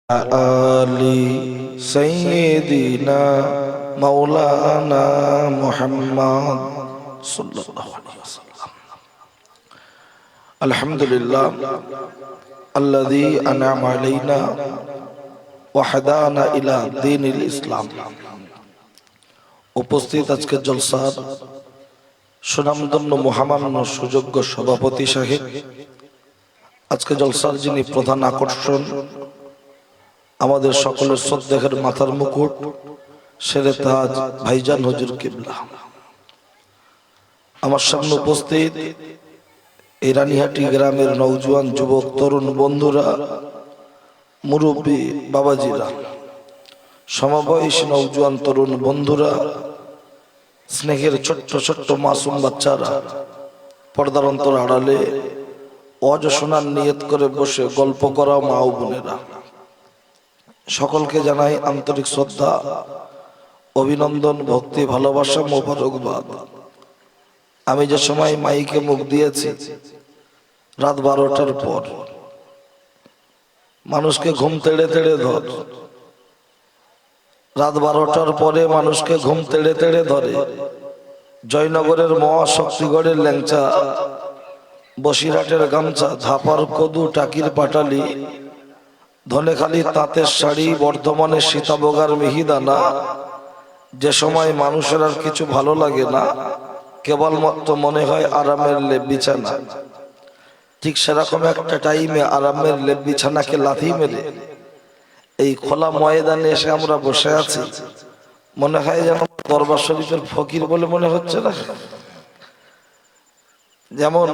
आली सय्यिदिना मौलाना मुहम्मद सल्लल्लाहु अलैहि वसल्लम। अल्हम्दुलिल्लाह अल्लज़ी अनअमा अलैना व हदाना इला दीनिल इस्लाम। उपस्थित আজকে জলসার সুনামধন্য মহামান্য সুযোগ্য সভাপতি সাহেব, আজকে জলসার যিনি প্রধান আকর্ষণ, আমাদের সকলের শ্রদ্ধেয়ের মাথার মুকুট শেরে তাজ ভাইজান হুজুর কিবলা, আমার সামনে উপস্থিত এই রানীহাটি গ্রামের নওজোয়ান যুবক তরুণ বন্ধুরা, মুরব্বী বাবাজিরা, সমবয়সী নওজোয়ান তরুণ বন্ধুরা, স্নেহের ছোট্ট ছোট্ট মাসুম বাচ্চারা, পর্দার অন্তর আড়ালে ওয়াজ শোনার নিয়ত করে বসে গল্প করা মা ও বোনেরা, সকলকে জানাই আন্তরিক শ্রদ্ধা, অভিনন্দন, ভক্তি, ভালোবাসা, মোবারকবাদ। আমি যে সময় মাইকে মুখ দিয়েছি রাত 12টার পর, মানুষকে ঘুম তেড়ে তেড়ে ধর, রাত 12টার পরে মানুষকে ঘুম তেড়ে তেড়ে ধরে। জয়নগরের মহাশক্তিগড়ের ল্যাংচা, বসিরহাটের গামছা, ধাপার কদু, টাকির পাটালি, ধনেখালি তাঁতের শাড়ি, বর্ধমানের সীতাভোগার মিহিদানা, যে সময় মানুষের আর কিছু ভালো লাগে না, কেবলমাত্র মনে হয় আরামের লেপ বিছানা, ঠিক সেরকম একটা টাইমে আরামের লেপ বিছানাকে লাথি মেরে এই খোলা ময়দানে এসে আমরা বসে আছি। মনে হয় যেন দরবার শরীফের ফকির বলে মনে হচ্ছে না? যেমন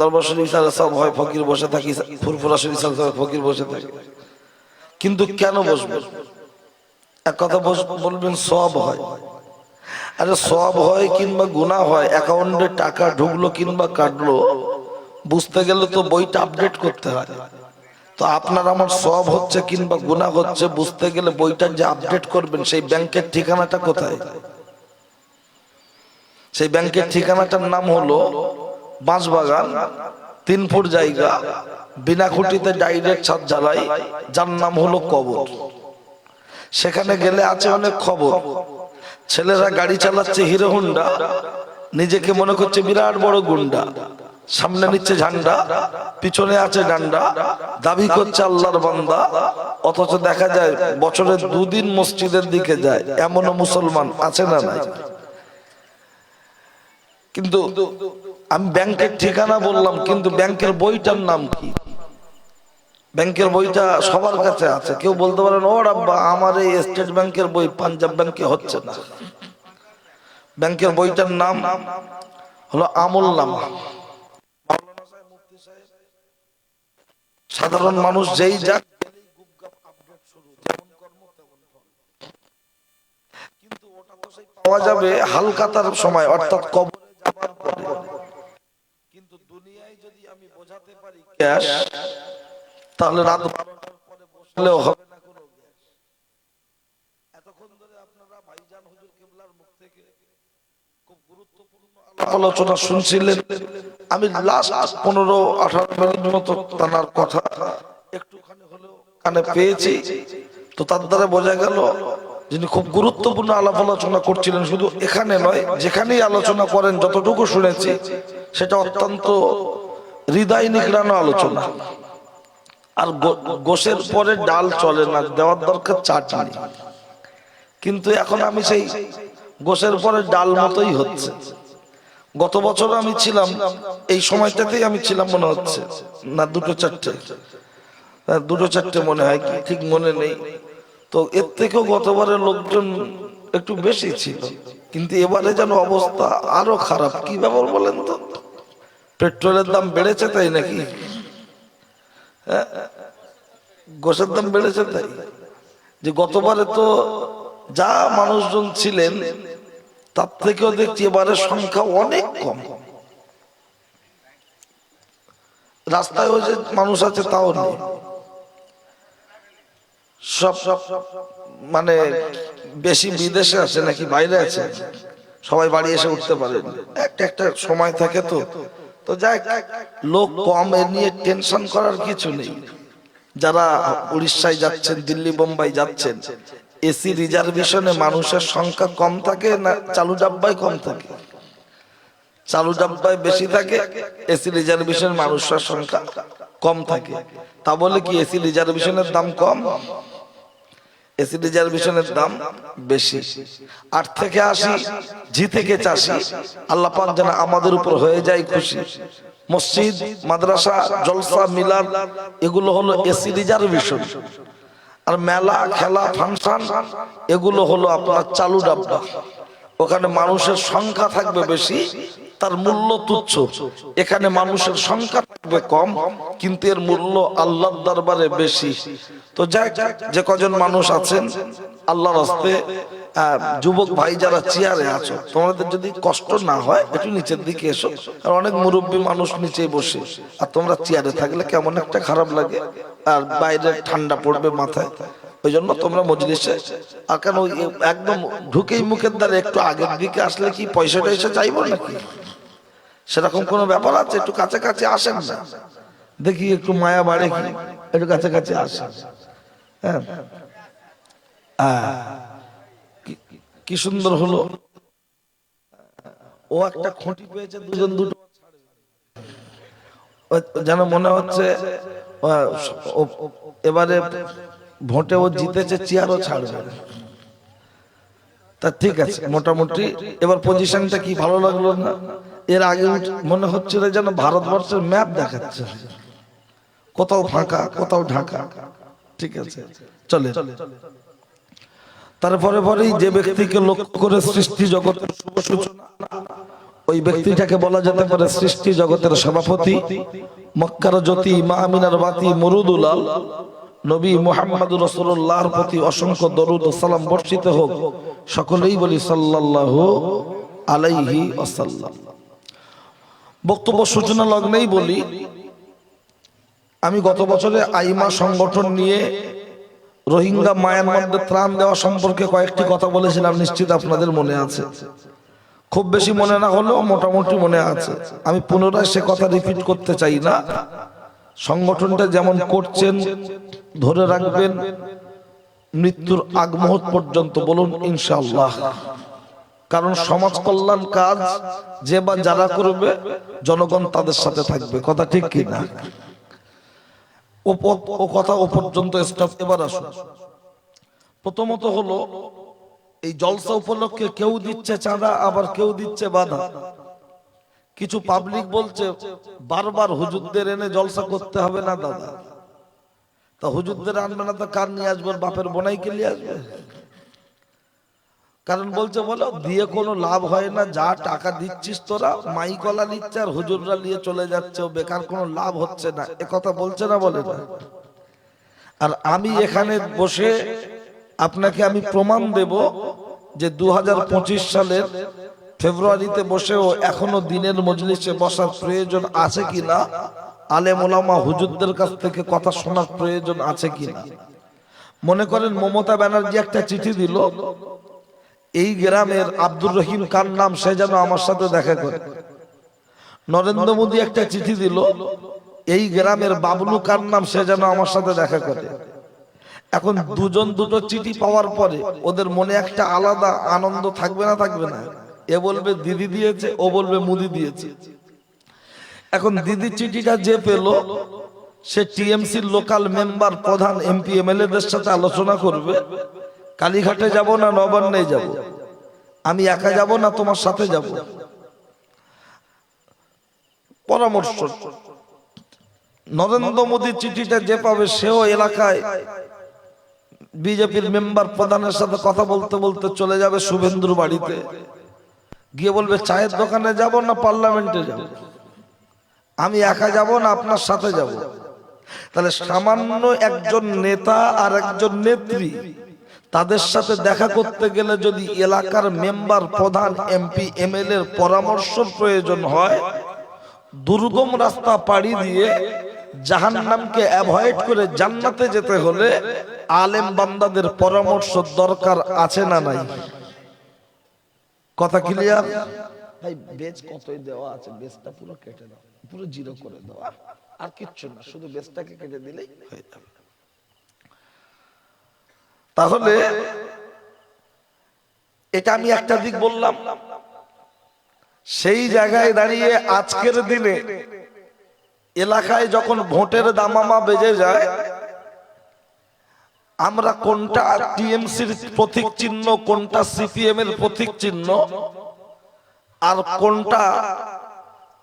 দরবার শরীফ সব হয় ফকির বসে থাকি, ফুরফুরা শরীফ ফকির বসে থাকে, কিন্তু কেন বসবে? এক কথা বলবেন সওয়াব হয়। আরে সওয়াব হয় কিংবা গুনাহ হয়, অ্যাকাউন্টে টাকা ঢুকলো কিংবা কাটলো, বুঝতে গেলে তো বইটা আপডেট করতে হয়। তো আপনার আমার সওয়াব হচ্ছে কিংবা গুনাহ হচ্ছে বুঝতে গেলে বইটা যে আপডেট করবেন সেই ব্যাংকের ঠিকানাটা কোথায়? সেই ব্যাংকের ঠিকানাটার নাম হলো বাঁশবাগান, 3 ফুট জায়গা, বিনা খুঁটিতে ডাইরেক্ট ছাদ ঢালাই, যার নাম হলো কবর। সেখানে গেলে আছে অনেক খবর। ছেলেরা গাড়ি চালাচ্ছে হিরো হোন্ডা, নিজেকে মনে করছে বিরাট বড় গুন্ডা, সামনে নিচ্ছে ঝান্ডা, পিছনে আছে ডান্ডা, দাবি করছে আল্লাহর বান্দা, অথচ দেখা যায় বছরে 2 দিন মসজিদের দিকে যায়। এমনও মুসলমান আছে না নাই? কিন্তু আমি ব্যাংকের ঠিকানা বললাম, কিন্তু ব্যাংকের বইটার নাম কি? ব্যাংকের বইটা সবার কাছে আছে। কেউ বলতে পারেন, ও রাব্বা আমার এই স্টেট ব্যাংকের বই পাঞ্জাব ব্যাংকে হচ্ছে না। ব্যাংকের বইটার নাম হলো আমলনামা। সাধারণ মানুষ যেই যাক কিন্তু ওটা তো সেই পাওয়া যাবে হালকাতার সময়, অর্থাৎ কবরে যাবার পরে। কিন্তু দুনিয়ায় যদি আমি বোঝাতে পারি ক্যাশ, তাহলে রাত 12টার পরে বসলেও হবে না কোনো গ্যাস। এতক্ষণ ধরে আপনারা ভাইজান হুজুর কিবলার মুখ থেকে খুব গুরুত্বপূর্ণ আলোচনা শুনছিলেন। আমি লাস্ট 15-18 মিনিট মতো তার কথা একটুখানি হলেও কানে পেয়েছি। তো তার দ্বারা বোঝা গেল যিনি খুব গুরুত্বপূর্ণ আলাপ আলোচনা করছিলেন। শুধু এখানে নয়, যেখানেই আলোচনা করেন যতটুকু শুনেছি সেটা অত্যন্ত হৃদয় নিকড়ানো আলোচনা। আর গোশের পরে ডাল চলে না, দেওয়ার দরকার চাটনি। কিন্তু এখন আমি সেই গোশের পরে ডাল মতোই হচ্ছে। গত বছর আমি ছিলাম এই সময়টাতেই আমি ছিলাম মনে হচ্ছে, না 2-4টে মনে হয়, কি ঠিক মনে নেই। তো এর থেকেও গতবারের লোকজন একটু বেশি ছিল, কিন্তু এবারে যেন অবস্থা আরো খারাপ। কি ব্যাপার বলেন তো? পেট্রোলের দাম বেড়েছে তাই নাকি? গোশের দাম বেড়েছে তাই? যে গতবারে তো যা মানুষজন ছিলেন তার থেকেও দেখছি এবারের সংখ্যা অনেক কম। রাস্তায় ওই যে মানুষ আছে তাও নেই, সব মানে বেশি বিদেশে আছে নাকি বাইরে আছে, সবাই বাড়ি এসে উঠতে পারেন। একটা সময় থাকে তো যাই, লোক কম, এ নিয়ে টেনশন করার কিছু নেই। যারা উড়িষ্যায় যাচ্ছেন, দিল্লি বোম্বাই যাচ্ছেন, এসি রিজার্ভেশনে মানুষের সংখ্যা কম থাকে না চালু ডাব্বায় কম থাকে? চালু ডাব্বায় বেশি থাকে, এসি রিজার্ভেশনের মানুষের সংখ্যা কম থাকে। তা বলে কি এসি রিজার্ভেশনের দাম কম? এসি রিজার্ভেশনের দাম বেশি। 8 থেকে 80, জি থেকে 84, আল্লাহ পাক যেন আমাদের উপর হয়ে যায় খুশি। মসজিদ, মাদ্রাসা, জলসা, মিলাদ এগুলো হলো এসি রিজার্ভেশন। আর মেলা, খেলা, ফাংশন এগুলো হলো আপনার চালু ডাব্বা। ওখানে মানুষের সংখ্যা থাকবে বেশি, তার মূল্য তুচ্ছ। এখানে মানুষের সংখ্যা থাকবে কম, কিন্তু এর মূল্য আল্লাহর দরবারে বেশি। তো যাই, যে কজন মানুষ আছেন আল্লাহর রাস্তায়, যুবক ভাই যারা চেয়ারে আছো, তোমাদের যদি কষ্ট না হয় একটু নিচের দিকে এসো। আর অনেক মুরব্বী মানুষ নিচে বসে, আর তোমরা চেয়ারে থাকলে কেমন একটা খারাপ লাগে, আর বাইরে ঠান্ডা পড়বে মাথায়। ওই জন্য তোমরা মজলিসে, আর কেন একদম ঢুকেই মুখের দ্বারা একটু আগের দিকে আসলে কি পয়সা টয়সা চাইবো নাকি? সেরকম কোনো ব্যাপার আছে? একটু কাছাকাছি আসেন না, দেখি একটু মায়া বাড়ে কি, একটু কাছাকাছি আসেন। হ্যাঁ, কি সুন্দর হলো। ও একটা খুঁটি পেয়েছে, দুজন দুটো, যেন মনে হচ্ছে এবারে ভোটে ও জিতেছে, চেয়ারও ছাড়বে। তা ঠিক আছে, মোটামুটি এবার পজিশনটা কি ভালো লাগলো না? এর আগে মনে হচ্ছিল যেন ভারতবর্ষের ম্যাপ দেখাচ্ছে, কোথাও ফাঁকা, কোথাও ঢাকা। ঠিক আছে, চলে। তারপরে পরেই যে ব্যক্তিকে লক্ষ্য করে সৃষ্টি জগতের শুভ সূচনা, ওই ব্যক্তিটাকে বলা যেতে পারে সৃষ্টি জগতের সভাপতি, মক্কার জ্যোতি, মা আমিনার বাতি, মুরুদুলাল নবী মুহাম্মদ রাসূলুল্লাহর প্রতি অসংখ্য দরুদ ও সালাম বর্ষিত হোক। সকলেই বলি সাল্লাল্লাহু আলাইহি ওয়াসাল্লাম। বক্তব্য সূচনা লগ্নেই বলি, আমি গত বছরে আইমা সংগঠন নিয়ে রোহিঙ্গা মায়ানমারদের ত্রাণ দেওয়া সম্পর্কে কয়েকটি কথা বলেছিলাম, নিশ্চিত আপনাদের মনে আছে। খুব বেশি মনে না হলেও মোটামুটি মনে আছে। আমি পুনরায় সে কথা রিপিট করতে চাই না। সংগঠনটা যেমন করছেন ধরে রাখবেন মৃত্যুর আগ মুহূর্ত পর্যন্ত, বলুন ইনশাআল্লাহ। কারণ সমাজ কল্যাণ কাজ যে বা যারা করবে, জনগণ তাদের সাথে থাকবে। কথা ঠিক কি না? ও কথা ও পর্যন্ত স্টপ। এবার আসুন, প্রথমত হলো এই জলসা উপলক্ষে কেউ দিচ্ছে চাঁদা, আবার কেউ দিচ্ছে বাধা। কিছু পাবলিক বলছে বারবার হুজুরদের এনে জলসা করতে হবে না দাদা। তা হুজুরদের আনবে না তো কার নিয়ে আসবে? বাপের বোনাইকে নিয়ে আসবে। কারণ বলছে বলো দিয়ে কোনো লাভ হয় না, যা টাকা দিচ্ছিস তোরা মাইকলা নিচ্ছে আর হুজুররা নিয়ে চলে যাচ্ছে, বেকার কোনো লাভ হচ্ছে না। এ কথা বলছে না, বলে না? আর আমি এখানে বসে আপনাকে আমি প্রমাণ দেব যে 2025 সালের ফেব্রুয়ারিতে বসেও এখনো দিনের মজলিসে বসার প্রয়োজন আছে কিনা, আলেম ওলামা হুজুরদের কাছ থেকে কথা শোনার প্রয়োজন আছে কিনা। মনে করেন মমতা ব্যানার্জি একটা চিঠি দিল, এই গ্রামের আব্দুর রহিম কার নাম, সে যেন আমার সাথে দেখা করে। নরেন্দ্র মোদী একটা চিঠি দিল, এই গ্রামের বাবলু কার নাম, সে যেন আমার সাথে দেখা করে। এখন দুজন দুটো চিঠি পাওয়ার পরে ওদের মনে একটা আলাদা আনন্দ থাকবে না? থাকবে না? এ বলবে দিদি দিয়েছে, ও বলবে মুদি দিয়েছে। এখন দিদি চিঠিটা যে পেল, সে টিএমসির লোকাল মেম্বার, প্রধান, এমপি, এমএলএদের সাথে আলোচনা করবে, কালীঘাটে যাব না নবান্নে যাব, আমি একা যাব না তোমার সাথে যাব, পরামর্শ। নরেন্দ্র মোদীর চিঠিটা যে পাবে, সেও এলাকায় বিজেপির মেম্বার, প্রধানের সাথে কথা বলতে বলতে চলে যাবে শুভেন্দুর বাড়িতে, গিয়ে বলবে চায়ের দোকানে যাব না পার্লামেন্টে যাব, আমি একা যাব না আপনার সাথে যাব। তাহলে সামান্য একজন নেতা আর একজন নেত্রী, তাদের সাথে দেখা করতে গেলে যদি এলাকার মেম্বার, প্রধান, এমপি, এমএলএ এর পরামর্শের প্রয়োজন হয়, দুর্গম রাস্তা পাড়ি দিয়ে জাহান্নামকে অ্যাভয়েড করে জান্নাতে যেতে হলে আলেম বান্দাদের পরামর্শ দরকার আছে না নাই? কথা ক্লিয়ার? ভাই বেজ কতই দেওয়া আছে, বেজটা পুরো কেটে দাও, পুরো জিরো করে দাও, আর কিচ্ছু না, শুধু বেজটাকে কেটে দিলেই হয়ে যাবে। তাহলে এটা আমি একটা দিক বললাম। সেই জায়গায় দাঁড়িয়ে আজকের দিনে এলাকায় যখন ভোটের দামামা বেজে যায়, আমরা কোনটা টিএমসির প্রতীক চিহ্ন, কোনটা সিপিএম এর প্রতীক চিহ্ন, আর কোনটা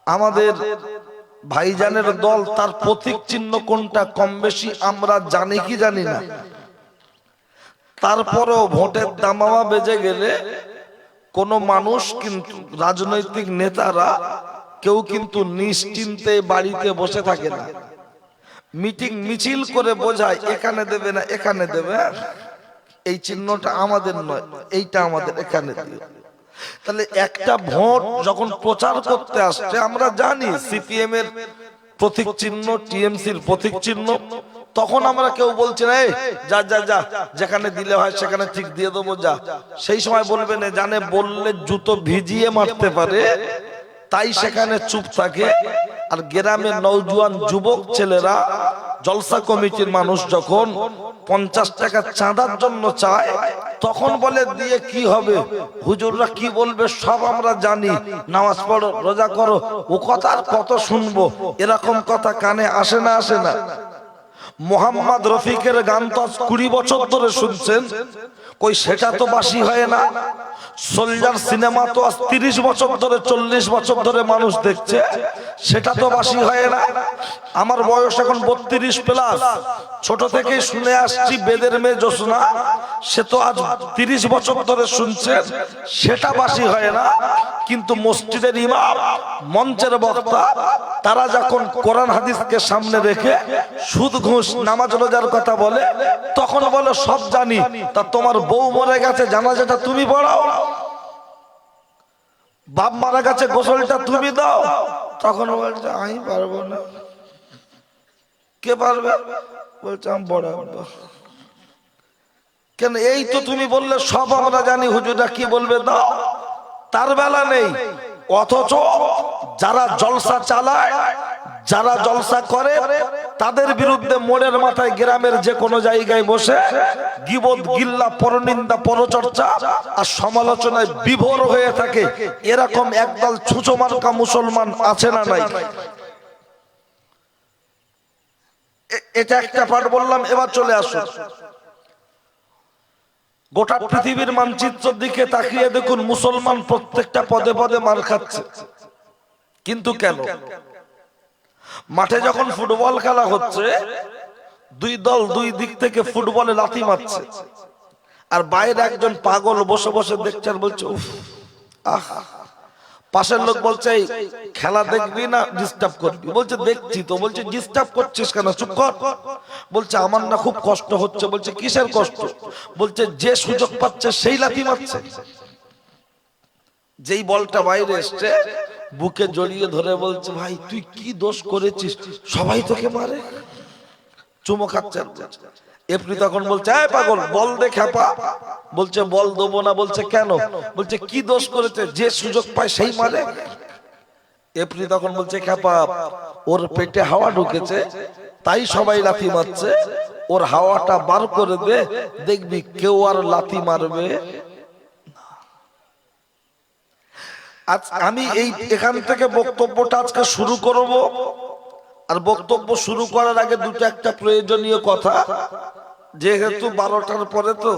আমাদের ভাইজানের দল তার প্রতীক চিহ্ন কোনটা, কম বেশি আমরা জানি কি জানি না। তারপরেও ভোটের দামামা বেজে গেলে কোন মানুষ কিন্তু, রাজনৈতিক নেতারা কেউ কিন্তু নিশ্চিন্তে বাড়িতে বসে থাকে না। মিটিং মিছিল করে বোঝায় এখানে দেবে না এখানে দেবে, এই চিহ্নটা আমাদের নয়, এইটা আমাদের, এখানে দিও। তাহলে একটা ভোট যখন প্রচার করতে আসছে, আমরা জানি সিপিএম এর প্রতীক চিহ্ন, টিএমসির প্রতীক চিহ্ন, তখন আমরা কেউ বলছি না যা যা যা, যেখানে দিলে হয় সেখানে ঠিক দিয়ে দেবো যা। সেই সময় বলবে না, জানে বললে জুতো ভিজিয়ে মারতে পারে, তাই সেখানে চুপ থাকে। আর গ্রামের নওজোয়ান যুবক ছেলেরা, জলসা কমিটির মানুষ যখন 50 টাকা চাঁদার জন্য চায়, তখন বলে দিয়ে কি হবে, হুজুররা কি বলবে সব আমরা জানি, নামাজ পড়ো রোজা করো, ও কথা কত শুনবো, এরকম কথা কানে আসে না আসে না। মোহাম্মদ রফিকের গান তো 20 বছর ধরে শুনছেন, কই সেটা তো বাসি হয় না। সোলজার সিনেমা তো 30 বছর ধরে, 40 বছর ধরে মানুষ দেখছে, সেটা তো বাসি হয় না। আমার বয়স এখন 32 প্লাস, ছোট থেকেই শুনে আসছি বেদের মেয়ে জোসনা, সে তো আজ 30 বছর ধরে শুনছে, সেটা বাসি হয় না। কিন্তু মসজিদের ইমাম, মঞ্চের বক্তা, তারা যখন কোরআন হাদিসকে সামনে রেখে সুদ ঘুষ নামাজ রোজার কথা বলে, তখন বলে সব জানি, তা তোমার বউ মরে গেছে জানাজাটা তুমি পড়াও, বাপ মারা গেছে গোসলটা তুমি দাও, তখন বলছে আমি পারবো না। কে পারবে? বলছে আমি পড়াবো। কেন? এই তো তুমি বললে সব আমরা জানি, হুজুররা কি বলবে দাও। তার বেলা নেই। অথচ যারা জলসা চালায়, যারা জলসা করে, তাদের বিরুদ্ধে মোড়ের মাথায় গ্রামের যে কোনো জায়গায় বসে গীবত, গিল্লা, পরনিন্দা, পরচর্চা আর সমালোচনায় বিভোর হয়ে থাকে। এরকম একদল ছুঁচো মার্কা মুসলমান আছে না নাই? এটা একটা পাঠ বললাম। এবার চলে আসুন গোটা পৃথিবীর মানচিত্রের দিকে তাকিয়ে দেখুন, মুসলমান প্রত্যেকটা পদে পদে মার খাচ্ছে। কিন্তু কেন? মাঠে যখন ফুটবল খেলা হচ্ছে, দুই দল দুই দিক থেকে ফুটবলে লাথি মারছে, আর বাইরে একজন পাগল বসে বসে দেখছে আর বলছে উফ আহ। পাশের লোক বলছে খেলা দেখবি না ডিস্টার্ব করবি? বলছে দেখছি তো। বলছে ডিস্টার্ব করছিস কেন? চুপ কর। বলছে আমার না খুব কষ্ট হচ্ছে। বলছে কিসের কষ্ট? বলছে যে সুযোগ পাচ্ছে সেই লাথি মারছে। যেই বলটা বাইরে এসছে, বুকে জড়িয়ে ধরে বলছে ভাই তুই কি দোষ করেছিস, সবাই তোকে মারে। চুমো খাচ্ছে। এপ্রি তখন বলছে এই পাগল বল দে খেপা। বলছে বল দেবো না। বলছে কেন? বলছে কি দোষ করেছে, যে সুযোগ পায় সেই মারে। এপ্রি তখন বলছে খেপা ওর পেটে হাওয়া ঢুকেছে, তাই সবাই লাথি মারছে, ওর হাওয়াটা বার করে দে, দেখবি কেউ আর লাথি মারবে। আজ আমি এখান থেকে বক্তব্যটা আজকে শুরু করব। আর বক্তব্য শুরু করার আগে দুটো একটা প্রয়োজনীয় কথা। যেহেতু 12টার পরে তো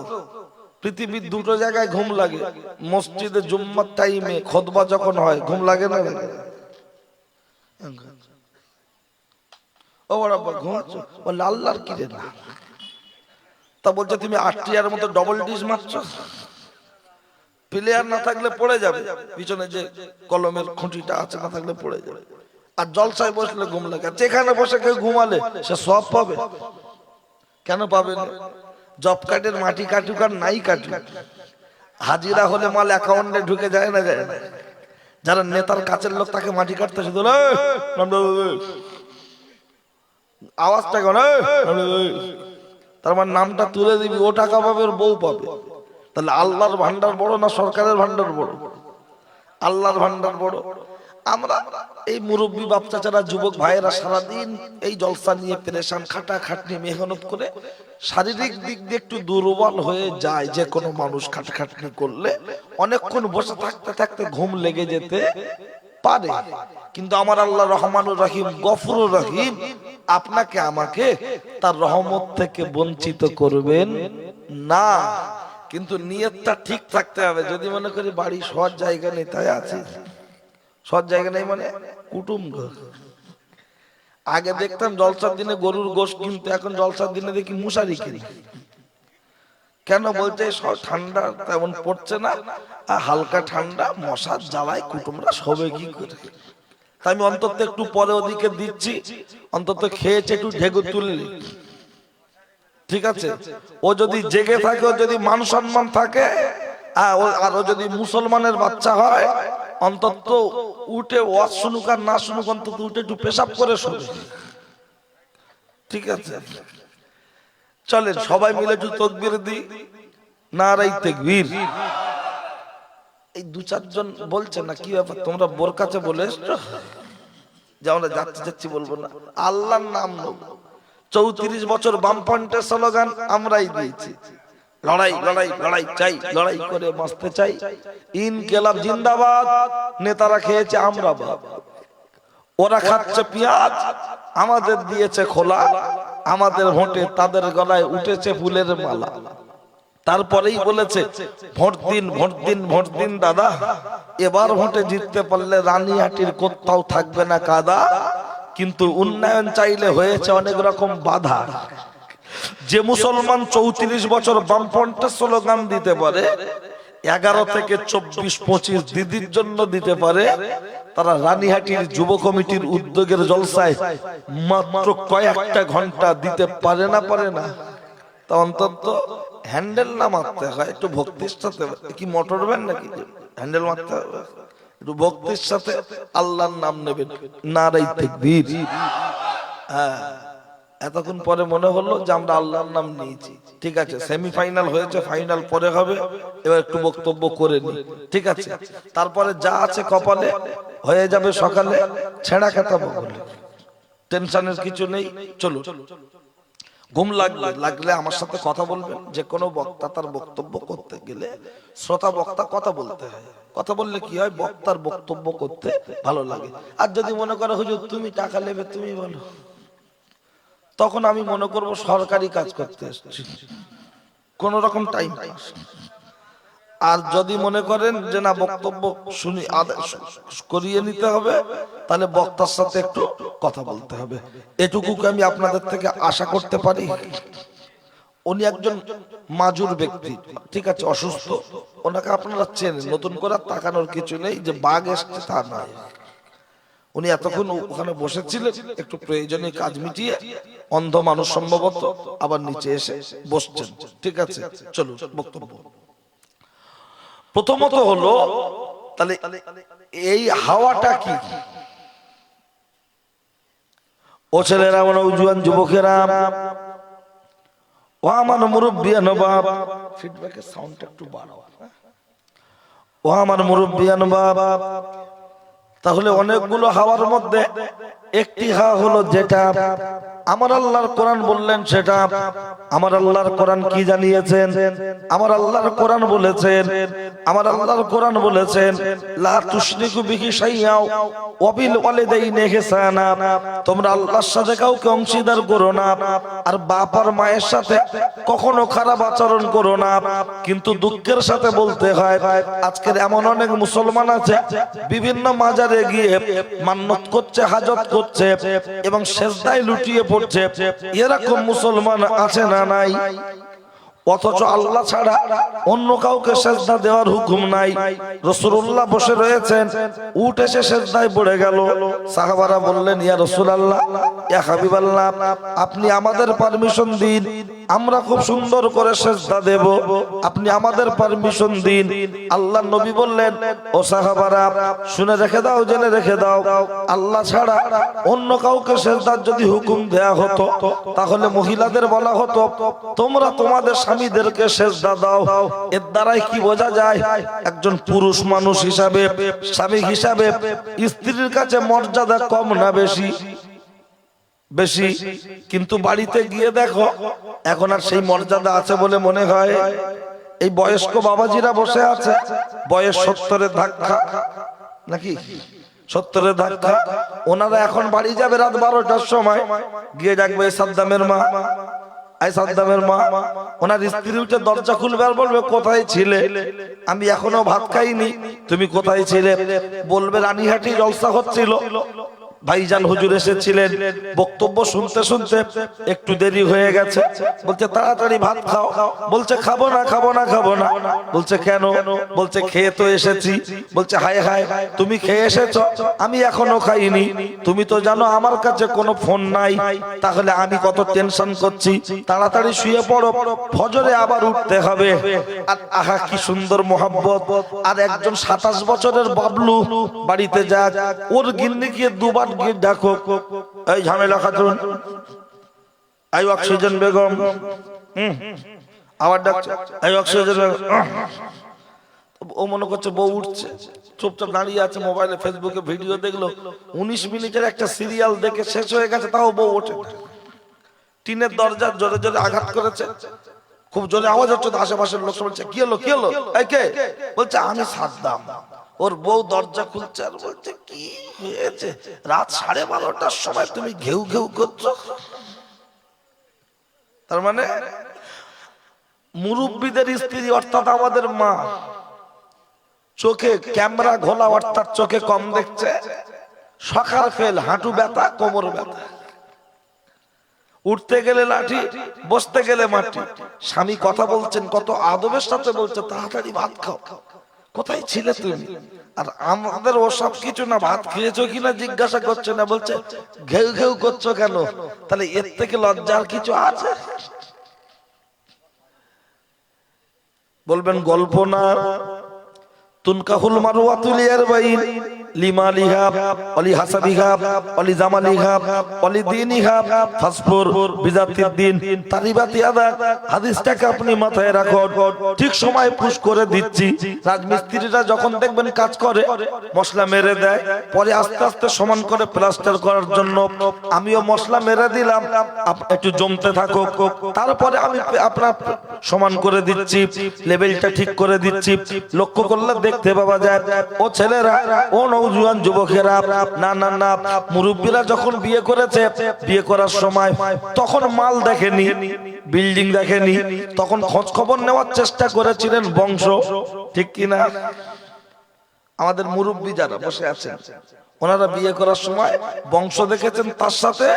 পৃথিবীর দুটো জায়গায় ঘুম লাগে। মসজিদে জুম্মার টাইমে খুতবা যখন হয় ঘুম লাগে না? ও বাবা ঘুমাচ্ছ? বলে আল্লাহর কি রে না। তা বলছে তুমি 8টার মতো ডবল ডিশ মারছো। প্লেয়ার না থাকলে পড়ে যাবে, পিছনে যে কলমের খুঁটিটা আছে না থাকলে পড়ে যাবে। আর জলসায় বসলে ঘুম লাগে। যেখানে বসে কেউ ঘুমালে সে সব পাবে। কেন পাবে না? জব কার্ডের মাটি কাটুক আর নাই কাটুক, হাজিরা হলে মাল অ্যাকাউন্টে ঢুকে যায় না যায় না। যারা নেতার কাছের লোক তাকে মাটি কাটতে শুধু আওয়াজটা কেন, তার মানে নামটা তুলে দিবি, ও টাকা পাবে, ওর বউ পাবে। তাহলে আল্লাহর ভান্ডার বড় না সরকারের ভান্ডার বড়? আল্লাহর ভান্ডার বড়। আমরা এই মুরব্বী বাপ চাচারা যুবক ভাইয়েরা সারাদিন এই জলসা নিয়ে পেরেশান, খাটাখাটনি মেহনত করে শারীরিক দিক দিয়ে একটু দুর্বল হয়ে যায়। যে কোনো মানুষ খাটাখাটনি করলে অনেকক্ষণ বসে থাকতে থাকতে ঘুম লেগে যেতে পারে, কিন্তু আমার আল্লাহ রহমানুর রহিম গফুরুর রহিম আপনাকে আমাকে তার রহমত থেকে বঞ্চিত করবেন না। কিন্তু নিয়তটা ঠিক থাকতে হবে। যদি মনে করি বাড়ি সৎ জায়গা নেই, তাই আছে সৎ জায়গা নেই মানে কুটুম ঘর। আগে দেখতাম জলসার দিনে গরুর গোশত কিনতে, এখন জলসার দিনে দেখি মুশারি কিনি। কেন বলছে ঠান্ডা তেমন পড়ছে না, হালকা ঠান্ডা, মশার জ্বালায় কুটুমরা সবে কি করে। তাই আমি অন্তত একটু পরে ওদিকে দিচ্ছি, অন্তত খেয়েছে একটু ঢেকুর তুললি, ঠিক আছে। ও যদি জেগে থাকে, ও যদি মান সম্মান থাকে, আর ও যদি মুসলমানের বাচ্চা হয়, অন্তত উঠে ওয়াজ শুনুক আর না শুনুক, অন্তত উঠে একটু পেশাব করে শুনুক, ঠিক আছে। চলেন সবাই মিলে একটু তাকবীর দিই, নারায়ে তাকবীর। এই দু চারজন বলছে না, কি ব্যাপার তোমরা বোর কাছে বলে এসছো যে আমরা যাচ্ছি বলবো না, আল্লাহর নাম নেব। 34 বছর বামফ্রন্টের স্লোগান আমরাই দিয়েছি, লড়াই লড়াই লড়াই চাই, লড়াই করে বাঁচতে চাই, ইনকিলাব জিন্দাবাদ। নেতারা খেয়েছে আমরা বাদ, ওরা খাচ্ছে পেঁয়াজ, আমাদের দিয়েছে খোলা, আমাদের ভোটে তাদের গলায় উঠেছে ফুলের মালা। তারপরেই বলেছে ভোট দিন ভোট দিন ভোট দিন দাদা, এবার ভোটে জিততে পারলে রানীহাটির কোথাও থাকবে না কাদা। কিন্তু উন্নয়ন চাইলে হয়েছে অনেক রকম বাধা। যে মুসলমান 34 বছর বামফ্রন্টের স্লোগান দিতে পারে, 11 থেকে 24-25 দিদির জন্য দিতে পারে, তারা রানীহাটির যুব কমিটির উদ্যোগের জলসায় মাত্র কয়েকটা ঘন্টা দিতে পারে না, পারে না। তা অন্তত হ্যান্ডেল না মারতে হয়, একটু ভক্তির সাথে। কি মোটর ভ্যান নাকি হ্যান্ডেল মারতে হবে? একটু ভক্তির সাথে আল্লাহর নাম নেবেন, নারায়ে তাকবীর। হ্যাঁ, এতক্ষণ পরে মনে হলো যে আমরা আল্লাহর নাম নিয়েছি, ঠিক আছে। সেমিফাইনাল হয়েছে, ফাইনাল পরে হবে, এবার একটু বক্তব্য করে নি, ঠিক আছে। তারপরে যা আছে কপালে হয়ে যাবে সকালে, ছেঁড়া খেতা বলে, টেনশনের কিছু নেই। চলো, ঘুম লাগলে আমার সাথে কথা বলবেন। যে কোনো বক্তা তার বক্তব্য করতে গেলে শ্রোতা বক্তা কথা বলতে হয়, কথা বললে কি হয়, বক্তার বক্তব্য করতে ভালো লাগে। আর যদি মনে করো হুজুর তুমি টাকা নেবে, তুমি বলো, তখন আমি মনে করব সরকারি কাজ করতে এসেছি, কোন রকম টাইম পাস। আর যদি মনে করেন যে না বক্তব্য শুনি করিয়ে নিতে হবে, তাহলে বক্তার সাথে একটু কথা বলতে হবে। এটুকুকে আমি আপনাদের থেকে আশা করতে পারি। উনি একজন মাজুর ব্যক্তি, ঠিক আছে, অসুস্থ, ওনাকে আপনারা চেনেন, নতুন করে তাকানোর কিছু নেই যে বাঘ এসছে তা নয়। উনি এতক্ষণ ওখানে বসেছিলেন, একটু প্রয়োজনীয় কাজ মিটিয়ে অন্ধ মানুষ সম্ভবত আবার নিচে এসে বসছেন, ঠিক আছে। চলো বক্তব্য। প্রথমত হলো তাহলে এই হাওয়াটা কি? ও ছেলেরা, নওজোয়ান যুবকেরা, ও আমার মুরব্বিয়ান বাপ, ফিডব্যাকের সাউন্ডটা একটু বাড়াও। ও আমার মুরব্বিয়ান বাপ, তাহলে অনেকগুলো হাওয়ার মধ্যে একটি হাওয়া হলো যেটা আমার আল্লাহর কোরআন বললেন, সেটা আমার আল্লাহর কোরআন কি জানিয়েছেন? আমার আল্লাহর কোরআন বলেছেন, আমার আল্লাহর কোরআন বলেছেন, লা তুশরিকু বিহি শাইআ ওয়া বিল ওয়ালিদাইনি ইহসানা, তোমরা আল্লাহর সাথে কাউকে অংশীদার করো না, আর বাপ আর মায়ের সাথে কখনো খারাপ আচরণ করো না। কিন্তু দুঃখের সাথে বলতে হয়, আজকের এমন অনেক মুসলমান আছে বিভিন্ন মাজারে গিয়ে মান্নত করছে, হাজত করছে এবং সেজদায় লুটিয়ে পড়ছে। এরকম মুসলমান আছে না নাই? অথচ আল্লাহ ছাড়া অন্য কাউকে সেজদা দেওয়ার হুকুম নাই। রাসূলুল্লাহ বসে রয়েছেন, উঠ এসে সেজদায় পড়ে গেল। সাহাবারা বললেন, ইয়া রাসূলুল্লাহ, ইয়া হাবিবাল্লাহ, আপনি আমাদের পারমিশন দিন, আমরা খুব সুন্দর করে সেজদা দেব, আপনি আমাদের পারমিশন দিন। আল্লাহর নবী বললেন, ও সাহাবারা শুনে রেখে দাও, জেনে রেখে দাও, আল্লাহ ছাড়া অন্য কাউকে সেজদার যদি হুকুম দেয়া হতো, তাহলে মহিলাদের বলা হতো তোমরা তোমাদের স্বামীদেরকে সেজদা দাও। এর দ্বারাই কি বোঝা যায়? একজন পুরুষ মানুষ হিসাবে, স্বামী হিসাবে স্ত্রীর কাছে মর্যাদা কম না বেশি? বেশি। কিন্তু বাড়িতে গিয়ে দেখো এখন আর সেই মর্যাদা আছে বলে মনে হয়? এই বয়স্ক বাবাজিরা বসে আছে, বয়স 70-এর ধাক্কা, নাকি 70-এর ধাক্কা, ওনারা এখন বাড়ি যাবে রাত 12টার সময়, গিয়ে ডাকবে সাদ্দামের মা, আই সাদ্দামের মা। ওনার স্ত্রী উঠে দরজা খুলবে আর বলবে কোথায় ছিলে? আমি এখনো ভাত খাইনি, তুমি কোথায় ছিলে? বলবে রানীহাটি জলসা হচ্ছিল, ভাইজান হুজুর এসেছিলেন, বক্তব্য শুনতে শুনতে একটু দেরি হয়ে গেছে। বলছে তাড়াতাড়ি ভাত খাও। বলছে খাবো না, খাবো না, খাবো না। বলছে কেন? বলছে খেয়ে তো এসেছি। বলছে হায় হায়, তুমি খেয়ে এসেছো, আমি এখনো খাইনি। তুমি তো জানো আমার কাছে কোনো ফোন নাই, তাহলে আমি কত টেনশন করছি। তাড়াতাড়ি শুয়ে পড়ো, ফজরে আবার উঠতে হবে। আর আহা কি সুন্দর মোহাব্বত। আর একজন 27 বছরের বাবলু বাড়িতে যাক, ওর গিন্নিকে দুবার গিয়ে ডাকো, এই ঝামেলা খাতুন, এই অক্সিজেন বেগম, আবার ডাকছে এই অক্সিজেন বেগম। ও মনে করছে বউ উঠছে, চুপচাপ দাঁড়িয়ে আছে, মোবাইলে ফেসবুকে ভিডিও দেখলো, 19 মিনিটের একটা সিরিয়াল দেখে শেষ হয়ে গেছে, তাও বউ ওঠে। টিনের দরজা জোরে জোরে আঘাত করেছে, খুব জোরে আওয়াজ হচ্ছে, আশেপাশের লোক বলছে কি হলো, কি হলো? এই কে? বলছে আমি সাদ্দাম। ওর বউ দরজা খুলছে আর বলছে কি হয়েছে? রাত 12:30টার সময় তুমি ঘেউ ঘেউ করছো? তার মানে মুরব্বীদের স্ত্রী অর্থাৎ আমাদের মা চোখে ক্যামেরা ঘোলা, অর্থাৎ চোখে কম দেখছে, সকাল ফেল, হাঁটু ব্যথা, কোমর ব্যথা, উঠতে গেলে লাঠি, বসতে গেলে মাটি। স্বামী কথা বলছেন, কত আদবের সাথে বলছে তাড়াতাড়ি ভাত খাও, কোথায় ছিলে তুমি? আর আমাদের ওসব কিছু না, ভাত খেয়েছো কিনা জিজ্ঞাসা করছে না, বলছে ঘেউ ঘেউ করছো কেন? তাহলে এর থেকে লজ্জার কিছু আছে? বলবেন গল্প না। তুনকাহুল মারওয়াতুল ইয়ারবাইন লিমালিহা ওয়ালি হাসাবিহা ওয়ালি জামালিহা ওয়ালি দীনিহা ফাসফুর বিজাতিদ দ্বীন তারিবাতি আদা। হাদিসটাকে আপনি মাথায় রাখুন, ঠিক সময় পুশ করে দিচ্ছি। রাজমিস্ত্রিরা যখন দেখবেন কাজ করে মশলা মেরে দেয়, পরে আস্তে আস্তে সমান করে প্লাস্টার করার জন্য আমিও মশলা মেরে দিলাম, একটু জমতে থাকুক, তারপরে আমি আপনার সমান করে দিচ্ছি, লেভেলটা ঠিক করে দিচ্ছি। লক্ষ্য করলে দেখতে পাওয়া যায় ও ছেলেরা, ও নওজোয়ান যুবকেরা, না না না, মুরব্বীরা যখন বিয়ে করেছে, বিয়ে করার সময় তখন মাল দেখেনি, বিল্ডিং দেখেনি, তখন খোঁজ খবর নেওয়ার চেষ্টা করেছিলেন বংশ, ঠিক কিনা? আমাদের মুরব্বী যারা বসে আছেন, ওনারা বিয়ে করার সময় বংশ দেখেছেন, তার সাথে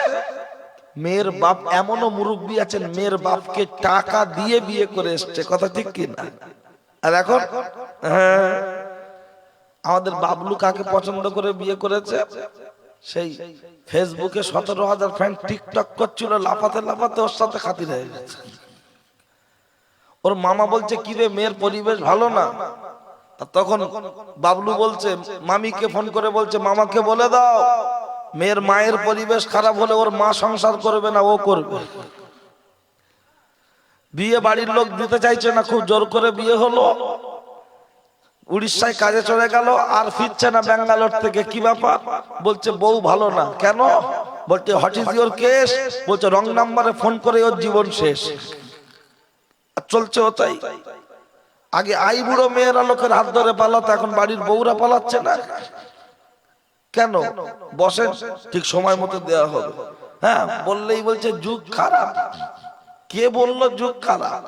মেয়ের বাপ, এমনও মুরব্বী আছেন মেয়ের বাপকে টাকা দিয়ে বিয়ে করে এসছে, কথা ঠিক কিনা? আর এখন আমাদের বাবলু কাকে পছন্দ করে বিয়ে করেছে? সেই ফেসবুকে 17,000 ফ্যান টিকটক করছিল, লাফাতে লাফাতে ওর সাথে খাতির হয়ে গেছে। ওর মামা বলছে কি রে, মেয়ের পরিবেশ ভালো না? তখন বাবলু বলছে, মামিকে ফোন করে বলছে মামাকে বলে দাও মেয়ের মায়ের পরিবেশ খারাপ হলে ওর মা সংসার করবে না, ও করবে। বিয়ে বাড়ির লোক দিতে চাইছে না, খুব জোর করে বিয়ে হলো। উড়িষ্যায় কাজে চলে গেল, আর ফিরছে না ব্যাঙ্গালোর থেকে। কি ব্যাপার? বলছে বউ ভালো না। কেন? বলছে হোয়াট ইজ ইওর কেস? বলছে রং নাম্বারে ফোন করে ওর জীবন শেষ। চলছে ও তাই। আগে আই বুড়ো মেয়েরা লোকের হাত ধরে পালাতো, এখন বাড়ির বউরা পালাচ্ছে না। কেন? বসেন, ঠিক সময় মতো দেওয়া হবে। হ্যাঁ, বললেই বলছে যুগ খারাপ। কে বললো যুগ খারাপ?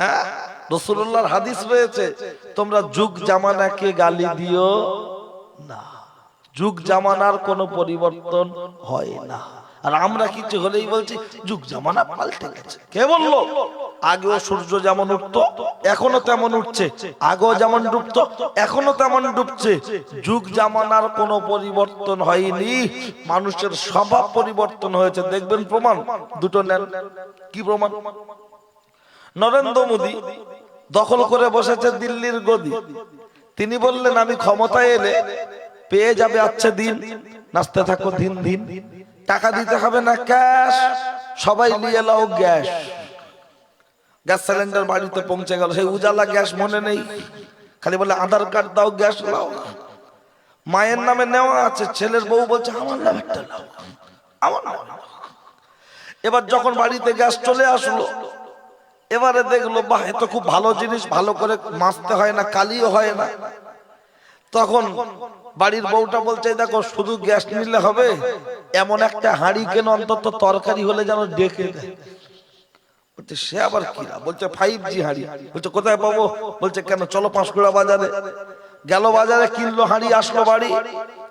হ্যাঁ, রাসূলুল্লাহর হাদিস রয়েছে, তোমরা যুগ জামানাকে গালি দিও না, যুগ জামানার কোনো পরিবর্তন হয় না। আর আমরা কিছু হলেই বলছি যুগ জামানা পাল্টে গেছে। কে বললো? আগেও সূর্য যেমন উঠতো এখনো তেমন উঠছে, আগেও যেমন ডুবতো এখনো তেমন ডুবছে। যুগ জামানার কোনো পরিবর্তন হয়নি, মানুষের স্বভাব পরিবর্তন হয়েছে। দেখবেন প্রমাণ দুটো নেন। কি প্রমাণ? নরেন্দ্র মোদী দখল করে বসেছে দিল্লির গদি। তিনি বললেন আমি ক্ষমতায় এলে পেয়ে যাবে আচ্ছা দিন, নাচতে থাকো দিন দিন, টাকা দিতে হবে না, ক্যাশ, সবাই নিয়ে লাও গ্যাস। গ্যাস সিলিন্ডার বাড়িতে পৌঁছে গেল, সেই উজালা গ্যাস মনে নেই, খালি বলে আধার কার্ড দাও, গ্যাস লাও। মায়ের নামে নেওয়া আছে, ছেলের বউ বলছে আমার নামটা নাও, আমার নাম। এবার যখন বাড়িতে গ্যাস চলে আসলো, এবারে দেখলো বাহ, এ তো খুব ভালো জিনিস, ভালো করে মাজতে হয় না, কালিও হয় না। তখন বাড়ির বউটা বলছে দেখো, শুধু গ্যাস নিলে হবে, এমন একটা হাঁড়ি কেন, অন্তত তরকারি হলে যেন ডেকে দেয়। বলছে সে আবার কি? বলছে 5G হাঁড়ি। বলছে কোথায় পাবো? বলছে কেন, চলো পাঁশকুড়া বাজারে। গেল বাজারে, কিনলো হাঁড়ি, আসলো বাড়ি,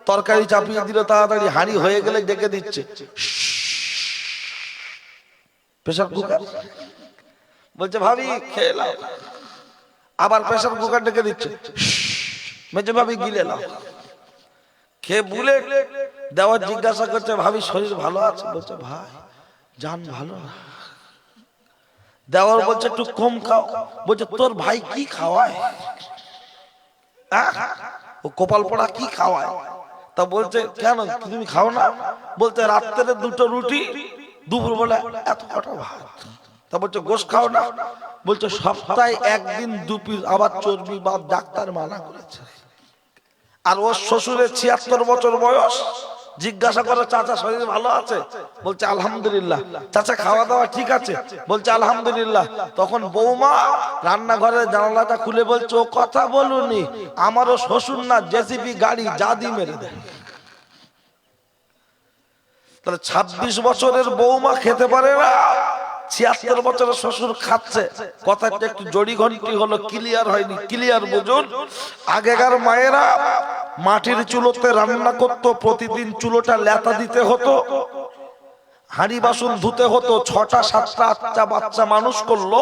তরকারি চাপিয়ে দিল, তাড়াতাড়ি হাঁড়ি হয়ে গেলে ডেকে দিচ্ছে প্রেসার কুকার। বলছে ভাবি খেয়ে নাও, আবার প্রেসার কুকার ডেকে দিচ্ছে, মেজে ভাবি গিলে নাও। খেয়ে বুলে দেওয়ার জিজ্ঞাসা করছে ভাবি শরীর ভালো আছে? বলছে ভাই জান ভালো। দেওয়ার বলছে একটু কম খাও। বলছে তোর ভাই কি খাওয়ায়? ও কপাল পড়া কি খাওয়ায়? তা বলছে কেন তুমি খাও না? বলছে রাত্রে 2টো রুটি, দুপুর বেলা এত কটা ভাত। তা বলছে গোশ খাও না? বলছে সপ্তাহে 1 দিন 2 পিস, আবার চর্বি বাপ ডাক্তার মানা করেছে। আর ওর শ্বশুরের 76 বছর বয়স। জিজ্ঞাসা করে চাচা শরীর ভালো আছে? বলছে আলহামদুলিল্লাহ। চাচা খাওয়া দাওয়া ঠিক আছে? বলছে আলহামদুলিল্লাহ। তখন বৌমা রান্নাঘরের জানালাটা খুলে বলছে ও কথা বলুনি, আমারও শ্বশুর না জেসিবি গাড়ি জাদি মেরে দেয়। তাহলে 26 বছরের বৌমা খেতে পারে না, 76 বছরের শ্বশুর খাচ্ছে। কথাটা একটু জড়ি ঘন্টি হলো, ক্লিয়ার হয়নি, ক্লিয়ার বুঝুন। আগেকার মায়েরা মাটির চুলোতে রান্না করতো, প্রতিদিন চুলোটা লেতা দিতে হতো, হাঁড়ি বাসন ধুতে হতো, 6টা 7টা 8টা বাচ্চা মানুষ করলো,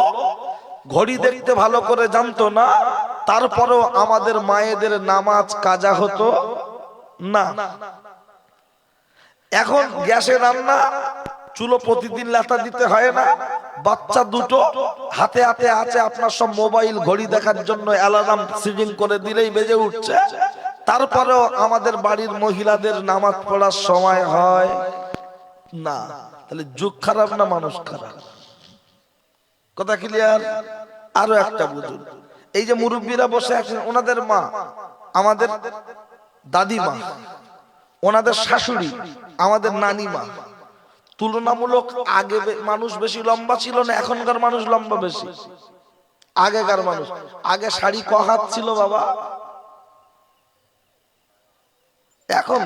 ঘড়ি দেখতে ভালো করে জানতো না, তারপরেও আমাদের মায়েদের নামাজ কাজা হতো না। এখন গ্যাসে রান্না, চুলো প্রতিদিন লেতা দিতে হয় না, বাচ্চা দুটো হাতে হাতে আছে, আপনার সব মোবাইল ঘড়ি দেখার জন্য অ্যালার্ম সেটিং করে দিলেই বেজে উঠছে, তারপরেও আমাদের বাড়ির মহিলাদের নামাজ পড়ার সময় হয় না। তাহলে যুগ খারাপ না মানুষ খারাপ? কথা ক্লিয়ার? আরো একটা বুঝুন, এই যে মুরব্বীরা বসে আছেন, ওনাদের মা আমাদের দাদিমা, ওনাদের শাশুড়ি আমাদের নানিমা, তুলনামূলক আগে মানুষ বেশি লম্বা ছিল না, এখনকার মানুষ লম্বা বেশি। আগেকার মানুষ, আগে শাড়ি ক হাত ছিল বাবা? এখন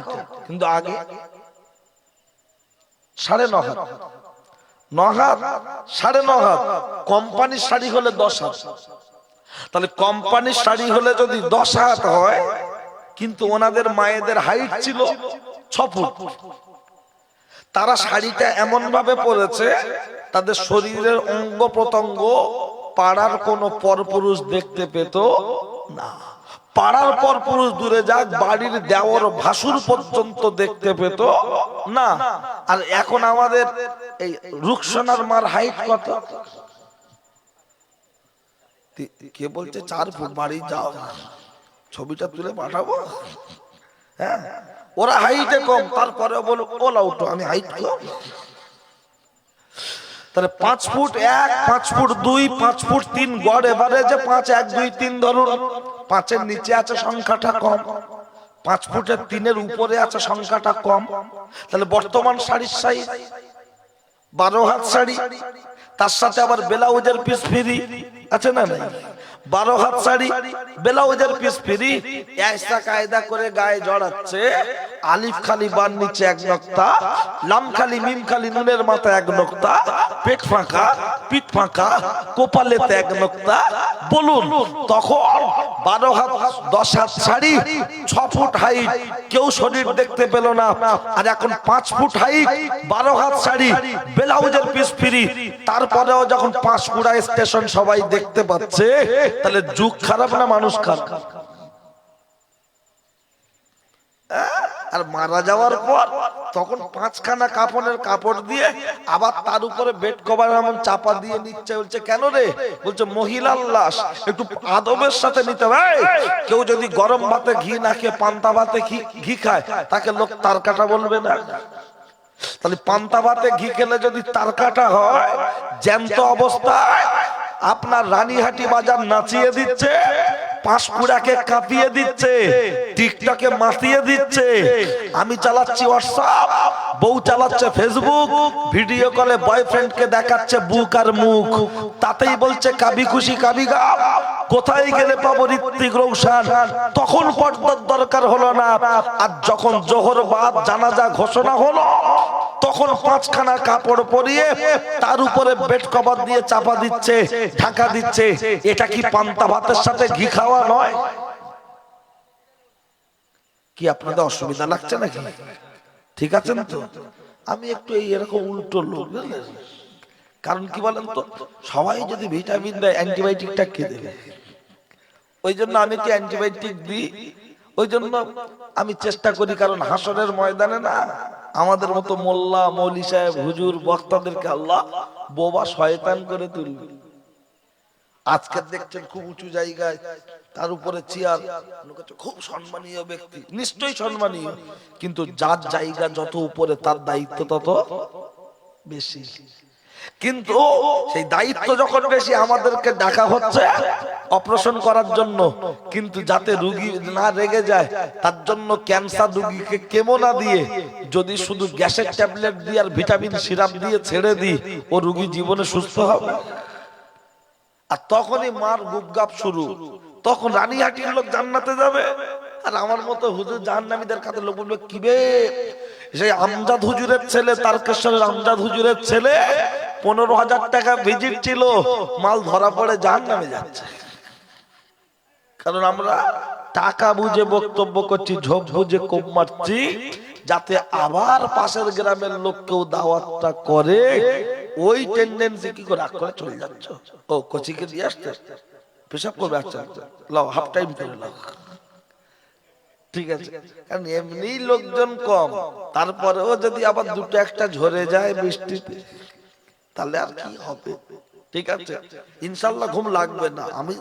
কিন্তু আগে 9.5 হাত, 9 হাত, 9.5 হাত। কোম্পানির শাড়ি হলে 10 হাত। তাহলে কোম্পানির শাড়ি হলে যদি 10 হাত হয়, কিন্তু ওনাদের মায়েদের হাইট ছিল 6 ফুট। তারা শাড়িটা এমন ভাবে পরেছে, তাদের শরীরের অঙ্গ প্রত্যঙ্গ পাড়ার কোন পরপুরুষ দেখতে পেত না। পাড়ার পরপুরুষ দূরে যাক, বাড়ির দেওর ভাসুর পর্যন্ত দেখতে পেত না। আর এখন আমাদের এই রুকসানার মার হাইট কত? কে বলছে 4 ফুট? বাড়ি যাও, ছবিটা তুলে পাঠাবো। হ্যাঁ, ওরা হাইটে কম, তারপরে বলো ওলা উঠো আমি হাইট কম। তাহলে 5 ফুট 1, 5 ফুট 2, 5 ফুট 3 গড় এভারেজে 5, 1, 2, 3 ধরুন। 5-এর নিচে আছে সংখ্যাটা কম, 5 ফুটের 3-এর উপরে আছে সংখ্যাটা কম। তাহলে বর্তমান শাড়ির সাইজ 12 হাত শাড়ি, তার সাথে আবার ব্লাউজের পিস ফ্রি আছে না নাই? 12 হাত শাড়ি, ব্লাউজের পিস ফ্রি। ऐसा কায়দা করে গায়ে জড়াচ্ছে, আলিফ খালি বান নিচে 1 নক্তা, লাম খালি মিম খালি নুনের মাথা 1 নক্তা, পেট ফাঁকা, পিঠ ফাঁকা, কপালেতে 1 নক্তা। বলুন তখন 12 হাত 10 হাত শাড়ি, 6 ফুট হাইট, কেউ শরীর দেখতে পেল না। আর এখন 5 ফুট হাইট, 12 হাত শাড়ি, ব্লাউজের পিস ফ্রি, তারপরেও যখন পাঁশকুড়া স্টেশন সবাই দেখতে পাচ্ছে, তাহলে যুগ খারাপ না মানুষ খারাপ? আর মারা যাওয়ার পর তখন 5খানা কাপড়ের কাপড় দিয়ে আবার তার উপরে বেড কভার এমন চাপা দিয়ে নিচ্ছে। বলছে কেন রে? বলছে মহিলার লাশ, একটু আদবের সাথে নিতে হবে। কেউ যদি গরম ভাতে ঘি না খেয়ে পান্তা ভাতে ঘি খায়, তাকে লোক তার কাটা বলবে না? তাহলে পান্তা ভাতে ঘি খেলে যদি তার কাটা হয়, জ্যান্ত অবস্থায় আপনার রানীহাটি বাজার নাচিয়ে দিচ্ছে, পাঁশকুড়াকে কাঁপিয়ে দিচ্ছে, টিকটকে মাতিয়ে দিচ্ছে। আমি চালাচ্ছি হোয়াটসঅ্যাপ, বউ চালাচ্ছে ফেসবুক, ভিডিও কলে বয়ফ্রেন্ডকে দেখাচ্ছে বুক আর মুখ, তাতেই বলছে কাবি খুশি কাবি গাম। কোথায় গেলে পাবো ঋত্বিক রোশন? তখন পর্দার দরকার হলো না। আর যখন জোহর বাদ জানাজা ঘোষণা হলো, তখন পাঁচখানা কাপড় পরিয়ে তার উপরে বেড কভার দিয়ে চাপা দিচ্ছে, ঢাকা দিচ্ছে। এটা কি পান্তা ভাতের সাথে ঘি খাওয়া নয়? কি আপনাদের অসুবিধা লাগছে নাকি? ঠিক আছেন তো? আমি একটু এরকম উল্টো লোক, বুঝলেন? কারণ কি বলেন তো, সবাই যদি ভিটামিন দেয়, অ্যান্টিবায়োটিকটা কে দেবে? ওই জন্য আমি কি অ্যান্টিবায়োটিক দিই, ওই জন্য আমি চেষ্টা করি। কারণ হাসরের ময়দানে না আমাদের মতো মোল্লা মৌলী সাহেব হুজুর বক্তাদেরকে আল্লাহ বোবা শয়তান করে তুলবে। আজকে দেখছেন খুব উঁচু জায়গায়, তার উপরে চেয়ার, খুব সম্মানীয় ব্যক্তি, নিশ্চয়ই সম্মানীয়, কিন্তু যার জায়গা যত উপরে তার দায়িত্ব তত বেশি। কিন্তু সেই দায়িত্ব যখন বেশি, আমাদেরকে ডাকা হচ্ছে অপারেশন করার জন্য, কিন্তু যাতে রোগী না রেগে যায় তার জন্য ক্যান্সার রোগীকে কেমো না দিয়ে যদি শুধু গ্যাসের ট্যাবলেট দিয়ে আর ভিটামিন সিরাপ দিয়ে ছেড়ে দিই, ও রোগী জীবনে সুস্থ হবে। আর তখনই মার গুপগাপ শুরু, তখন রানীহাটির লোক জান্নাতে যাবে, আর আমার মতো হুজুর জাহান্নামীদের কাছে লোক বলবে কি বে, সেই আমজাদ হুজুরের ছেলে, তারকেশ্বরের আমজাদ হুজুরের ছেলে 15,000 টাকা ভিজিট ছিল, মাল ধরা পড়ে জাহান্নামে যাচ্ছে। কারণ আমরা টাকা বুঝে বক্তব্য করছি, ঝোপ বুঝে কোপ মারছি, যাতে আবার পাশের গ্রামের লোককেও দাওয়াতটা করে। ওই টেন্ডেন্সি কি করে রাগ করে চলে যাচ্ছ, ও কোচিকে দিয়ে আসতে পেশাব করবে, আচ্ছা লাও হাফ টাইম করে লাও, ঠিক আছে। কারণ এমনি লোকজন কম, তারপরেও যদি আবার দুটো একটা ঝরে যায় বৃষ্টিতে, তাহলে আর কি হবে? ঠিক আছে, ইনশাল্লাহ ঘুম লাগবে না। আমি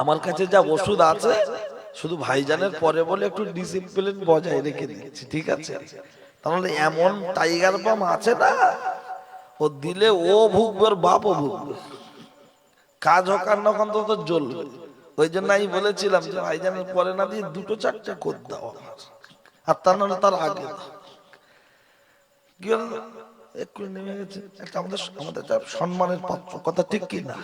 আমার কাছে যা ওষুধ আছে শুধু ভাইজানের পরে বলে একটু ডিসিপ্লিন বজায় রেখে দিয়েছি, ঠিক আছে। তাহলে এমন টাইগার বাম আছে না, ও দিলে ও ভুগবে, ওর বাপও ভুগবে, কাজ হোক আর না হোক তো জ্বলবে। ওই জন্য আমি বলেছিলাম যে ভাইজানের পরে না দিয়ে দুটো চারটে কর দাও, আর তা নাহলে তার আগে দাও। কি হলো, একটু নেমে গেছে, আমাদের সম্মানের পাত্র, কথা ঠিক কি না?